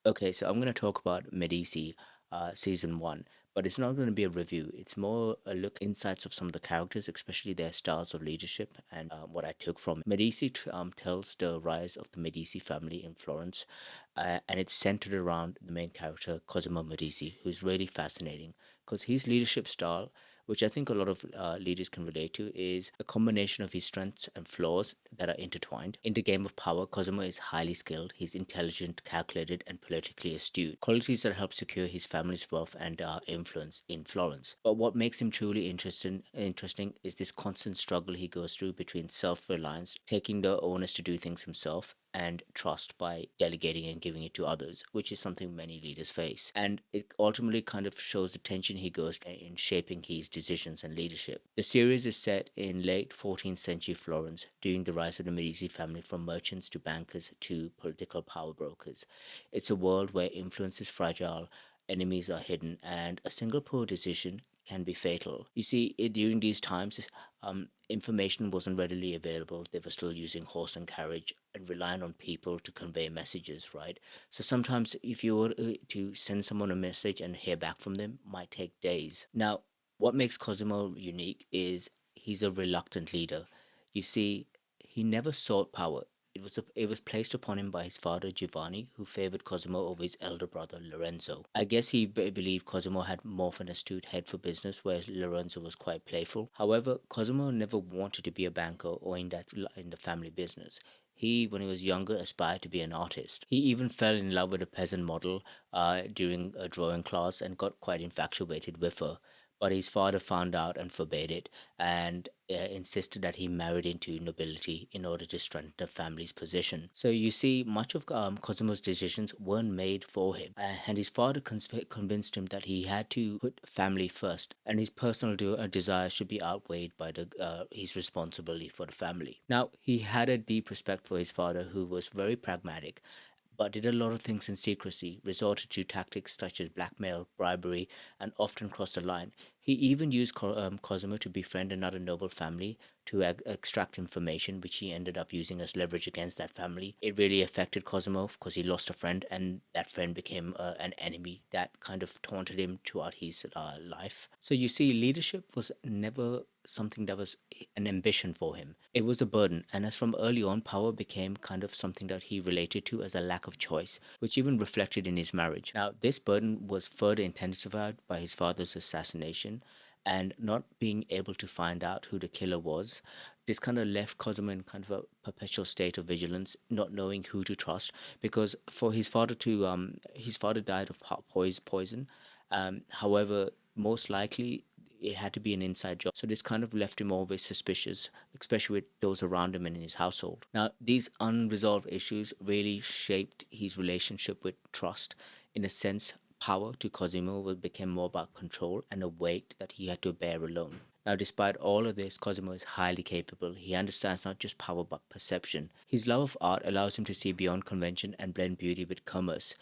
Okay, so I'm going to talk about Medici, season one, but it's not going to be a review. It's more a look insights of some of the characters, especially their styles of leadership and what I took from it. Medici tells the rise of the Medici family in Florence, and it's centered around the main character Cosimo Medici, who's really fascinating because his leadership style, which I think a lot of leaders can relate to, is a combination of his strengths and flaws that are intertwined. In the game of power, Cosimo is highly skilled, he's intelligent, calculated, and politically astute, qualities that help secure his family's wealth and influence in Florence. But what makes him truly interesting is this constant struggle he goes through between self reliance, taking the onus to do things himself, and trust by delegating and giving it to others, which is something many leaders face. And it ultimately kind of shows the tension he goes through in shaping his decisions and leadership. The series is set in late 14th century Florence during the rise of the Medici family from merchants to bankers to political power brokers. It's a world where influence is fragile, enemies are hidden, and a single poor decision can be fatal. You see, during these times, information wasn't readily available. They were still using horse and carriage and relying on people to convey messages, right? So sometimes, if you were to send someone a message and hear back from them, might take days. Now, what makes Cosimo unique is he's a reluctant leader. You see, he never sought power. It was placed upon him by his father Giovanni, who favored Cosimo over his elder brother Lorenzo. I guess he believed Cosimo had more of an astute head for business, whereas Lorenzo was quite playful. However, Cosimo never wanted to be a banker or in the family business. He, when he was younger, aspired to be an artist. He even fell in love with a peasant model during a drawing class and got quite infatuated with her. But his father found out and forbade it, and insisted that he married into nobility in order to strengthen the family's position. So you see, much of Cosimo's decisions weren't made for him, and his father convinced him that he had to put family first, and his personal desires should be outweighed by his responsibility for the family. Now, he had a deep respect for his father, who was very pragmatic but did a lot of things in secrecy, resorted to tactics such as blackmail, bribery, and often crossed the line. He even used Cosimo to befriend another noble family to extract information, which he ended up using as leverage against that family. It really affected Cosimo because he lost a friend, and that friend became an enemy that kind of taunted him throughout his life. So you see, leadership was never something that was an ambition for him. It was a burden, and as from early on, power became kind of something that he related to as a lack of choice, which even reflected in his marriage. Now, this burden was further intensified by his father's assassination and not being able to find out who the killer was. This kind of left Cosimo in kind of a perpetual state of vigilance, not knowing who to trust, because for his father died of poison. However, most likely it had to be an inside job. So this kind of left him always suspicious, especially with those around him and in his household. Now, these unresolved issues really shaped his relationship with trust. In a sense, power to Cosimo became more about control and a weight that he had to bear alone. Now, despite all of this, Cosimo is highly capable. He understands not just power but perception. His love of art allows him to see beyond convention and blend beauty with commerce.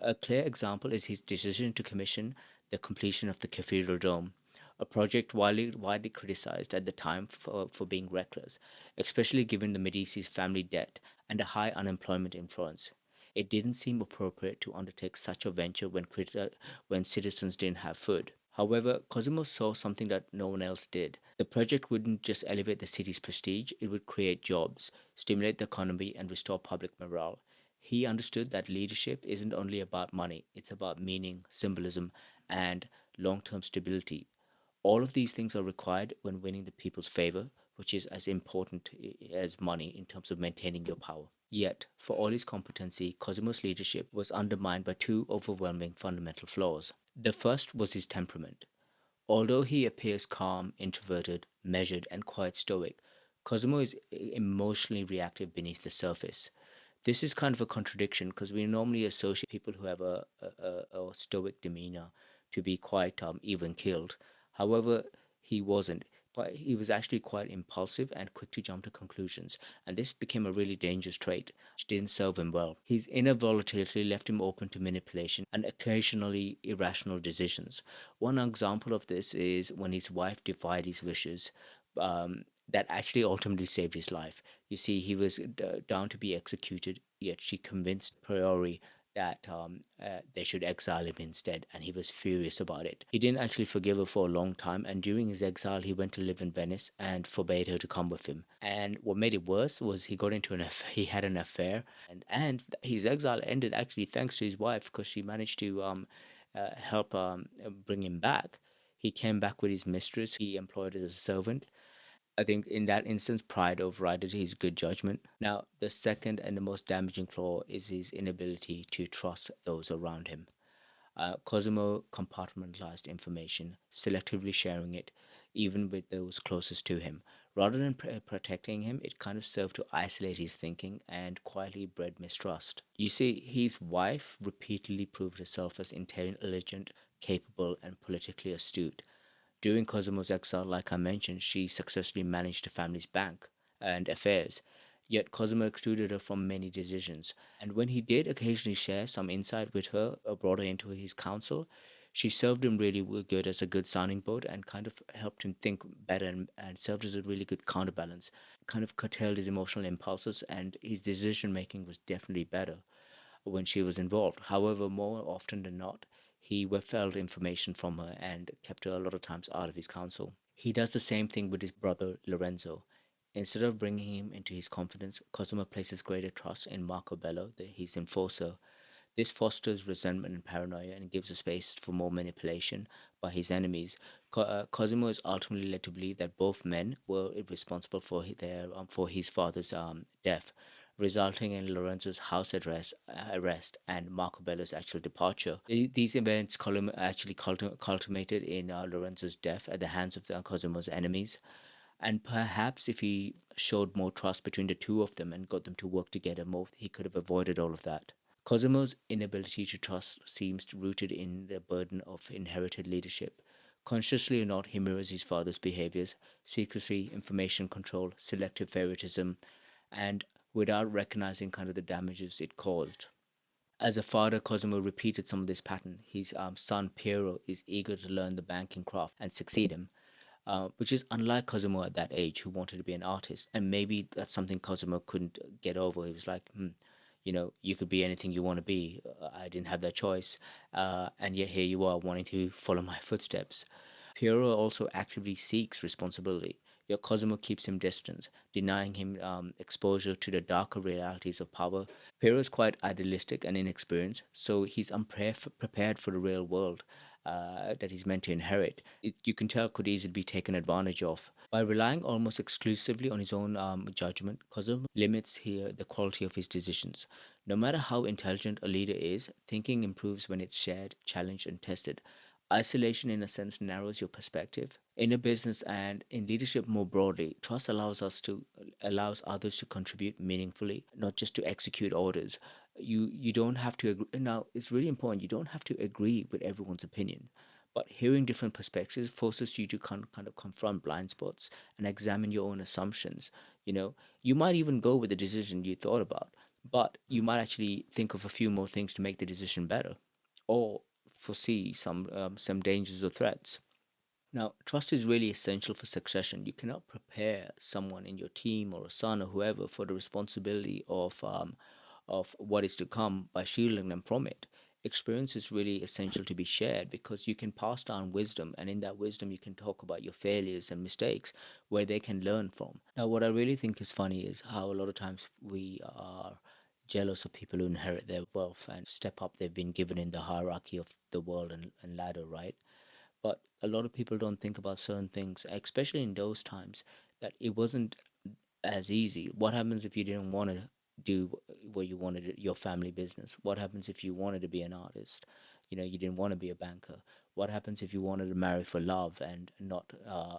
A clear example is his decision to commission the completion of the Cathedral Dome, a project widely criticized at the time for being reckless, especially given the Medici's family debt and the high unemployment in Florence. It didn't seem appropriate to undertake such a venture when citizens didn't have food. However, Cosimo saw something that no one else did. The project wouldn't just elevate the city's prestige, it would create jobs, stimulate the economy, and restore public morale. He understood that leadership isn't only about money, it's about meaning, symbolism, and long term stability. All of these things are required when winning the people's favor, which is as important as money in terms of maintaining your power. Yet, for all his competency, Cosimo's leadership was undermined by two overwhelming fundamental flaws. The first was his temperament. Although he appears calm, introverted, measured, and quite stoic, Cosimo is emotionally reactive beneath the surface. This is kind of a contradiction because we normally associate people who have a stoic demeanor to be quite even killed. However, he wasn't. But he was actually quite impulsive and quick to jump to conclusions, and this became a really dangerous trait, which didn't serve him well. His inner volatility left him open to manipulation and occasionally irrational decisions. One example of this is when his wife defied his wishes. That actually ultimately saved his life. You see, he was down to be executed, yet she convinced Priori that they should exile him instead, and he was furious about it. He didn't actually forgive her for a long time, and during his exile, he went to live in Venice and forbade her to come with him. And what made it worse was he got into he had an affair, and his exile ended actually thanks to his wife because she managed to help bring him back. He came back with his mistress. He employed her as a servant. I think in that instance, pride overrided his good judgment. Now, the second and the most damaging flaw is his inability to trust those around him. Cosimo compartmentalized information, selectively sharing it, even with those closest to him. Rather than protecting him, it kind of served to isolate his thinking and quietly bred mistrust. You see, his wife repeatedly proved herself as intelligent, capable, and politically astute. During Cosimo's exile, like I mentioned, she successfully managed the family's bank and affairs. Yet Cosimo excluded her from many decisions. And when he did occasionally share some insight with her or brought her into his counsel, she served him really good as a good sounding board and kind of helped him think better and served as a really good counterbalance. Kind of curtailed his emotional impulses, and his decision making was definitely better when she was involved. However, more often than not, he withheld information from her and kept her a lot of times out of his counsel. He does the same thing with his brother Lorenzo. Instead of bringing him into his confidence, Cosimo places greater trust in Marco Bello, his enforcer. This fosters resentment and paranoia and gives a space for more manipulation by his enemies. Cosimo is ultimately led to believe that both men were responsible for for his father's death, resulting in Lorenzo's arrest and Marco Bello's actual departure. These events actually culminated in Lorenzo's death at the hands of Cosimo's enemies. And perhaps if he showed more trust between the two of them and got them to work together more, he could have avoided all of that. Cosimo's inability to trust seems rooted in the burden of inherited leadership. Consciously or not, he mirrors his father's behaviors: secrecy, information control, selective favoritism, and without recognizing kind of the damages it caused. As a father, Cosimo repeated some of this pattern. His son Piero is eager to learn the banking craft and succeed him, which is unlike Cosimo at that age, who wanted to be an artist. And maybe that's something Cosimo couldn't get over. He was like, you could be anything you want to be. I didn't have that choice. And yet here you are wanting to follow my footsteps. Piero also actively seeks responsibility. Yet Cosimo keeps him distant, denying him exposure to the darker realities of power. Piero is quite idealistic and inexperienced, so he's unprepared for the real world that he's meant to inherit. You can tell could easily be taken advantage of. By relying almost exclusively on his own judgment, Cosmo limits here the quality of his decisions. No matter how intelligent a leader is, thinking improves when it's shared, challenged, and tested. Isolation, in a sense, narrows your perspective. In a business and in leadership more broadly, trust allows others to contribute meaningfully, not just to execute orders. You don't have to agree. Now, it's really important. You don't have to agree with everyone's opinion, but hearing different perspectives forces you to kind of confront blind spots and examine your own assumptions. You might even go with the decision you thought about, but you might actually think of a few more things to make the decision better, or foresee some dangers or threats. Now, trust is really essential for succession. You cannot prepare someone in your team or a son or whoever for the responsibility of what is to come by shielding them from it. Experience is really essential to be shared because you can pass down wisdom, and in that wisdom, you can talk about your failures and mistakes where they can learn from. Now, what I really think is funny is how a lot of times we are jealous of people who inherit their wealth and step up they've been given in the hierarchy of the world and ladder, right? But a lot of people don't think about certain things, especially in those times, that it wasn't as easy. What happens if you didn't want to do what you wanted, your family business? What happens if you wanted to be an artist? You didn't want to be a banker. What happens if you wanted to marry for love and not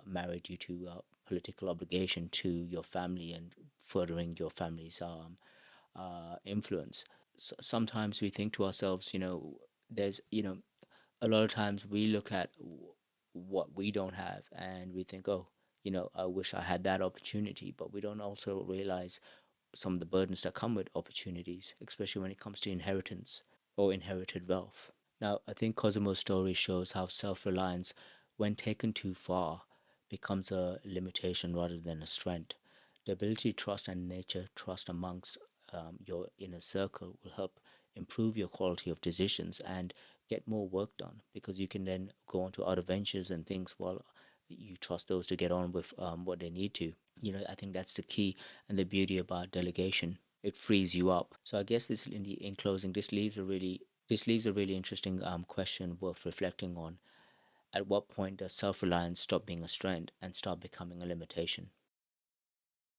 marry due to political obligation to your family and furthering your family's influence? Sometimes we think to ourselves, there's, a lot of times we look at what we don't have and we think, oh, I wish I had that opportunity, but we don't also realize some of the burdens that come with opportunities, especially when it comes to inheritance or inherited wealth. Now, I think Cosimo's story shows how self reliance, when taken too far, becomes a limitation rather than a strength. The ability to trust and nature, trust amongst your inner circle will help improve your quality of decisions and get more work done, because you can then go on to other ventures and things while you trust those to get on with what they need to. I think that's the key and the beauty about delegation. It frees you up. So I guess this, in closing, this leaves a really interesting question worth reflecting on. At what point does self-reliance stop being a strength and start becoming a limitation?